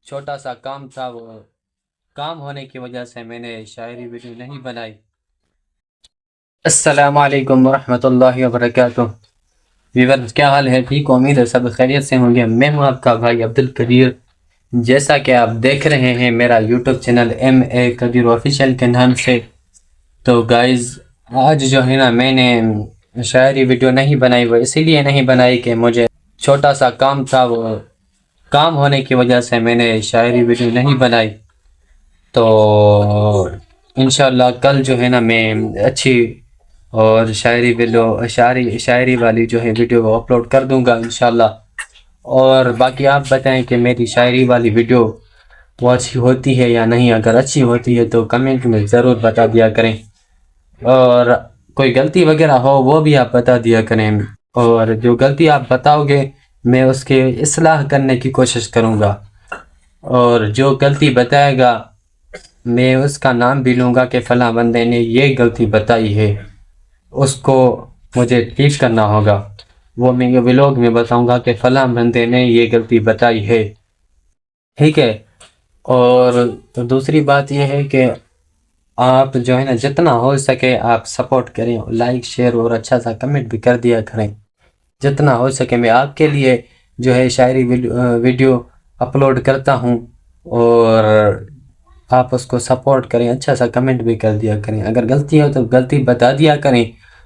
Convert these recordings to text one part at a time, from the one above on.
چھوٹا سا کام تھا، وہ کام ہونے کی وجہ سے میں نے شاعری ویڈیو نہیں بنائی۔ السلام علیکم ورحمۃ اللہ وبرکاتہ۔ ویورز کیا حال ہے؟ ٹھیک، امید ہے سب خیریت سے ہوں گے۔ میں ہوں آپ کا بھائی عبدالقدیر۔ جیسا کہ آپ دیکھ رہے ہیں میرا یوٹیوب چینل MA قدیر آفیشیل کے نام سے، تو گائز آج جو ہے نا میں نے شاعری ویڈیو نہیں بنائی، وہ اسی لیے نہیں بنائی کہ مجھے چھوٹا سا کام تھا، وہ کام ہونے کی وجہ سے میں نے شاعری ویڈیو نہیں بنائی۔ تو انشاءاللہ کل جو ہے نا میں اچھی اور شاعری ویڈیو شاعری والی جو ہے ویڈیو وہ اپلوڈ کر دوں گا انشاءاللہ۔ اور باقی آپ بتائیں کہ میری شاعری والی ویڈیو وہ اچھی ہوتی ہے یا نہیں۔ اگر اچھی ہوتی ہے تو کمنٹ میں ضرور بتا دیا کریں، اور کوئی غلطی وغیرہ ہو وہ بھی آپ بتا دیا کریں، اور جو غلطی آپ بتاؤ گے میں اس کے اصلاح کرنے کی کوشش کروں گا، اور جو غلطی بتائے گا میں اس کا نام بھی لوں گا کہ فلاں بندے نے یہ غلطی بتائی ہے، اس کو مجھے ٹھیک کرنا ہوگا۔ وہ میں یہ ولاگ میں بتاؤں گا کہ فلاں بندے نے یہ غلطی بتائی ہے، ٹھیک ہے۔ اور دوسری بات یہ ہے کہ آپ جو ہے نا جتنا ہو سکے آپ سپورٹ کریں، لائک شیئر اور اچھا سا کمنٹ بھی کر دیا کریں جتنا ہو سکے۔ میں آپ کے لیے جو ہے شاعری ویڈیو اپلوڈ کرتا ہوں، اور آپ اس کو سپورٹ کریں، اچھا سا کمنٹ بھی کر دیا کریں۔ اگر غلطی ہو تو غلطی بتا دیا کریں،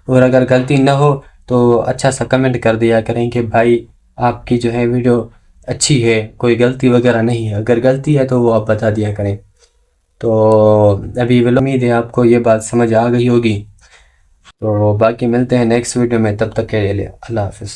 اور اگر غلطی نہ ہو تو اچھا سا کمنٹ کر دیا کریں کہ بھائی آپ کی جو ہے ویڈیو اچھی ہے، کوئی غلطی وغیرہ نہیں ہے۔ اگر غلطی ہے تو وہ آپ بتا دیا کریں۔ تو ابھی امید ہے آپ کو یہ بات سمجھ آ گئی ہوگی۔ تو باقی ملتے ہیں نیکسٹ ویڈیو میں، تب تک کے لیے اللہ حافظ۔